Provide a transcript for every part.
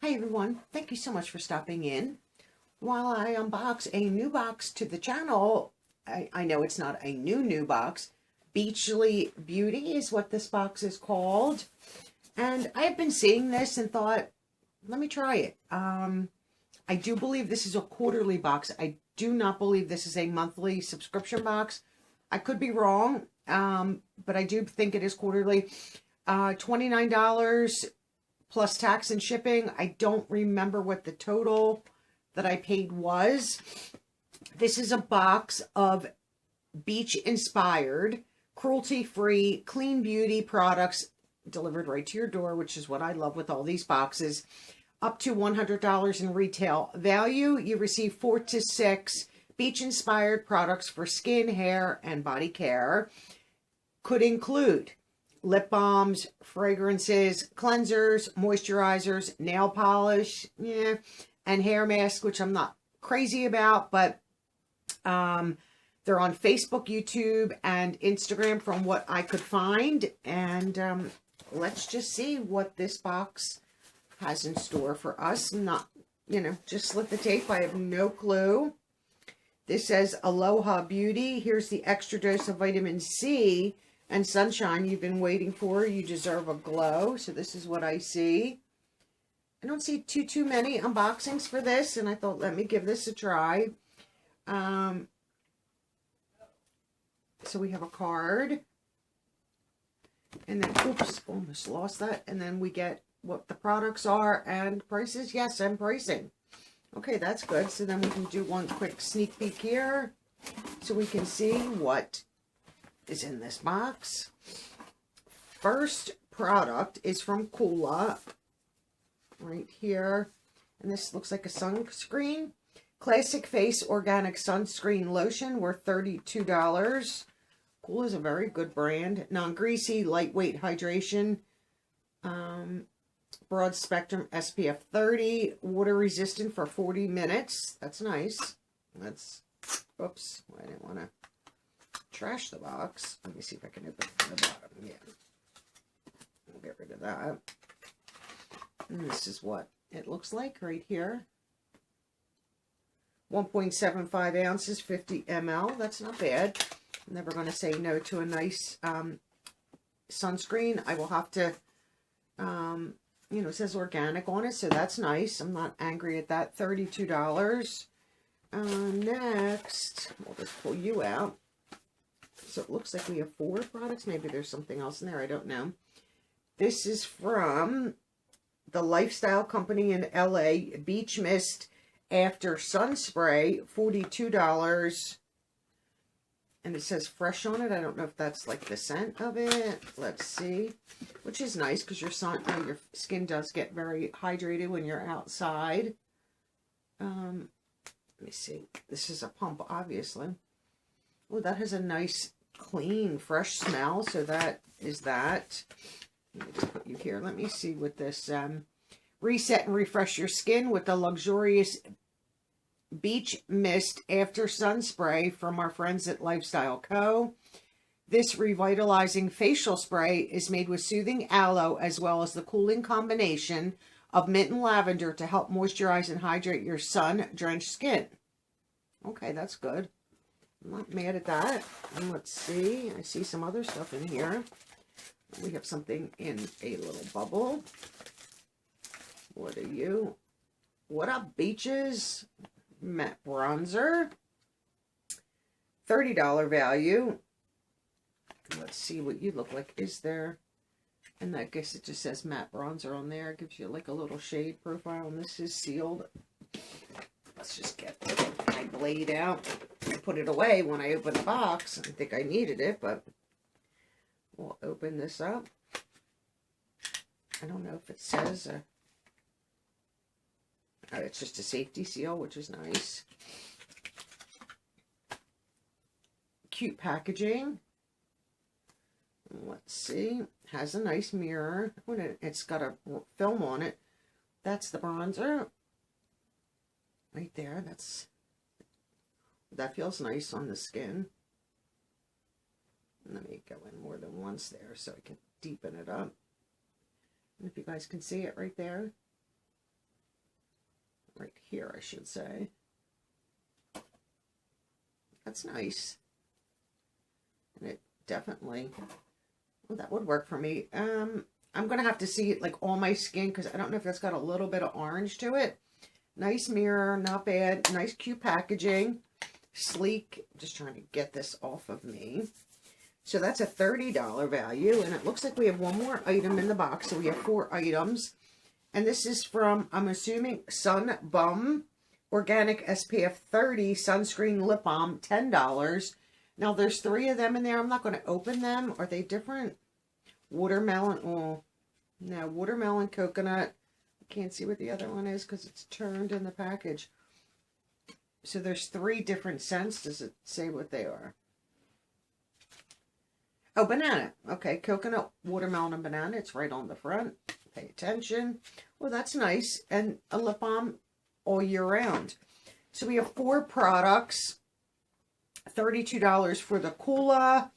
Hi everyone, thank you so much for stopping in. While I unbox a new box to the channel, I know it's not a new box. Beachly Beauty is what this box is called. And I have been seeing this and thought, let me try it. I do believe this is a quarterly box. I do not believe this is a monthly subscription box. I could be wrong, but I do think it is quarterly. $29 plus tax and shipping. I don't remember what the total that I paid was. This is a box of beach-inspired, cruelty-free, clean beauty products delivered right to your door, which is what I love with all these boxes. Up to $100 in retail value. You receive 4 to 6 beach-inspired products for skin, hair, and body care. Could include lip balms, fragrances, cleansers, moisturizers, nail polish, and hair mask, which I'm not crazy about, but they're on Facebook, YouTube, and Instagram from what I could find. And let's just see what this box has in store for us. Not, just slit the tape. I have no clue. This says Aloha Beauty. Here's the extra dose of vitamin C and sunshine you've been waiting for. You deserve a glow. So this is what I see. I don't see too many unboxings for this, and I thought, let me give this a try. So we have a card, and then, oops, almost lost that. And then we get what the products are and prices. Yes, and pricing. Okay, that's good. So then we can do one quick sneak peek here so we can see what is in this box. First product is from Kula, right here, and this looks like a sunscreen. Classic Face Organic Sunscreen Lotion, worth $32. Kula is a very good brand. Non-greasy, lightweight hydration, broad spectrum SPF 30, water resistant for 40 minutes. That's nice. That's, oops, I didn't want to trash the box. Let me see if I can open the bottom. Yeah, we'll get rid of that. And this is what it looks like right here. 1.75 ounces, 50 ml. That's not bad. I'm never going to say no to a nice sunscreen. I will have to, it says organic on it, so that's nice. I'm not angry at that. $32. Next, we'll just pull you out. So it looks like we have 4 products. Maybe there's something else in there. I don't know. This is from the Lifestyle Company in LA. Beach Mist After Sun Spray. $42. And it says fresh on it. I don't know if that's like the scent of it. Let's see. Which is nice because your skin does get very hydrated when you're outside. Let me see. This is a pump, obviously. Oh, that has a nice, clean, fresh smell. So that is that. Let me just put you here. Let me see what this, reset and refresh your skin with the luxurious Beach Mist After Sun Spray from our friends at Lifestyle Co. This revitalizing facial spray is made with soothing aloe as well as the cooling combination of mint and lavender to help moisturize and hydrate your sun-drenched skin. Okay, that's good. I'm not mad at that. And let's see. I see some other stuff in here. We have something in a little bubble. What are you? What up, beaches? Matte bronzer. $30 value. Let's see what you look like. Is there? And I guess it just says matte bronzer on there. It gives you like a little shade profile. And this is sealed. Let's just get my blade out. I put it away when I opened the box. I think I needed it, but we'll open this up. I don't know if it says, oh, it's just a safety seal, which is nice. Cute packaging. Let's see. Has a nice mirror. It's got a film on it. That's the bronzer. Right there. That feels nice on the skin. Let me go in more than once there so I can deepen it up. And if you guys can see it right there. right here, I should say. That's nice. And it definitely, well, that would work for me. I'm going to have to see like all my skin because I don't know if that's got a little bit of orange to it. Nice mirror, not bad. Nice cute packaging. Sleek. Just trying to get this off of me. So that's a $30 value. And it looks like we have one more item in the box. So we have 4 items. And this is from, I'm assuming, Sun Bum Organic SPF 30 Sunscreen Lip Balm, $10. Now, there's 3 of them in there. I'm not going to open them. Are they different? Watermelon. Oh, no. Watermelon, coconut. I can't see what the other one is because it's turned in the package. So there's 3 different scents. Does it say what they are? Oh, banana. Okay, coconut, watermelon, and banana. It's right on the front. Pay attention. Well, that's nice. And a lip balm all year round. So we have 4 products. $32 for the Coola,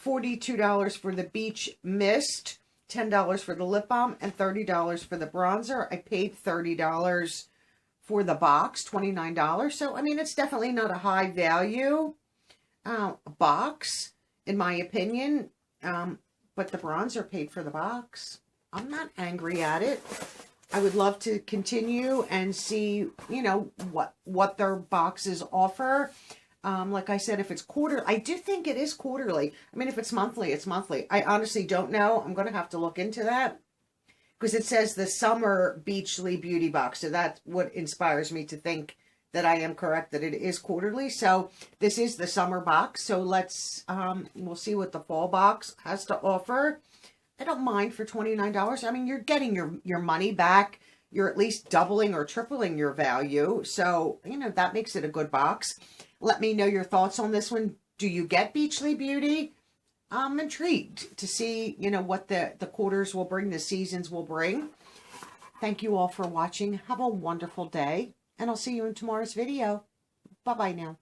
$42 for the Beach Mist, $10 for the lip balm, and $30 for the bronzer. I paid $30 for the box, $29. So, I mean, it's definitely not a high value box, in my opinion. But the bronzer paid for the box. I'm not angry at it. I would love to continue and see, you know, what their boxes offer. Like I said, if it's quarter, I do think it is quarterly. I mean, if it's monthly, it's monthly. I honestly don't know. I'm going to have to look into that because it says the Summer Beachly Beauty Box. So that's what inspires me to think that I am correct, that it is quarterly. So this is the summer box. So let's, we'll see what the fall box has to offer. I don't mind for $29. I mean, you're getting your money back. You're at least doubling or tripling your value. So, you know, that makes it a good box. Let me know your thoughts on this one. Do you get Beachly Beauty? I'm intrigued to see, you know, what the quarters will bring, the seasons will bring. Thank you all for watching. Have a wonderful day, and I'll see you in tomorrow's video. Bye-bye now.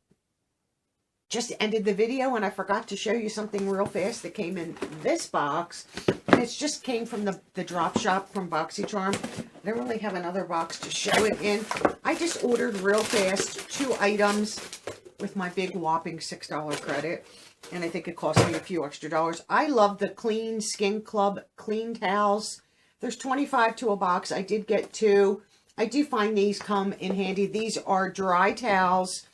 Just ended the video, and I forgot to show you something real fast that came in this box. And it just came from the drop shop from Boxycharm. I don't really have another box to show it in. I just ordered real fast 2 items with my big whopping $6 credit. And I think it cost me a few extra dollars. I love the Clean Skin Club clean towels. There's 25 to a box. I did get 2. I do find these come in handy. These are dry towels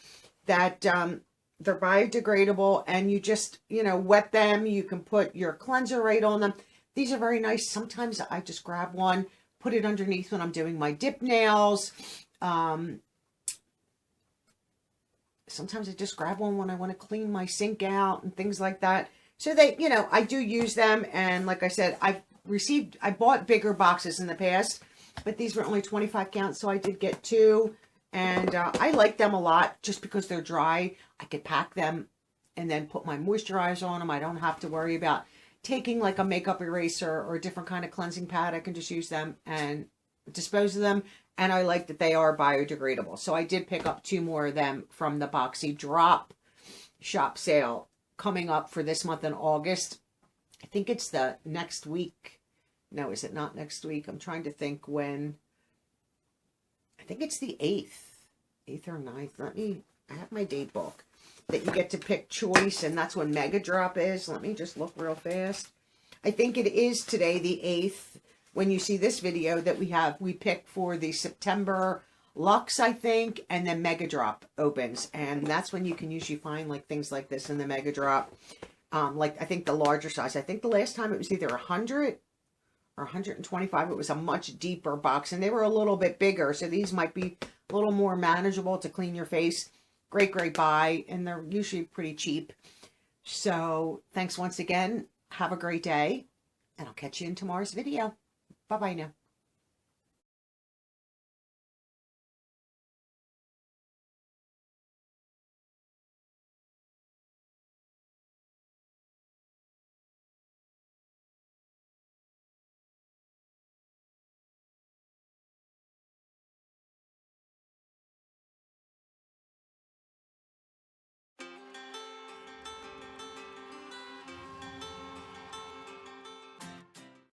that they're biodegradable, and you just, you know, wet them. You can put your cleanser right on them. These are very nice. Sometimes I just grab one, put it underneath when I'm doing my dip nails. Sometimes I just grab one when I want to clean my sink out and things like that. So they, you know, I do use them. And like I said, I bought bigger boxes in the past, but these were only 25 count. So I did get 2. And I like them a lot just because they're dry. I could pack them and then put my moisturizer on them. I don't have to worry about taking like a makeup eraser or a different kind of cleansing pad. I can just use them and dispose of them. And I like that they are biodegradable. So I did pick up 2 more of them from the Boxy Drop Shop sale coming up for this month in August. I think it's the next week. No, is it not next week? I'm trying to think when. I think it's the 8th or 9th. I have my date book that you get to pick choice, and that's when Mega Drop is. Let me just look real fast. I think it is today, the 8th, when you see this video that we pick for the September Luxe, I think, and then Mega Drop opens, and that's when you can usually find like things like this in the Mega Drop. Like I think the larger size. I think the last time it was either 100 or 125. It was a much deeper box, and they were a little bit bigger, so these might be a little more manageable to clean your face. Great buy, and they're usually pretty cheap. So thanks once again. Have a great day, and I'll catch you in tomorrow's video. Bye-bye now.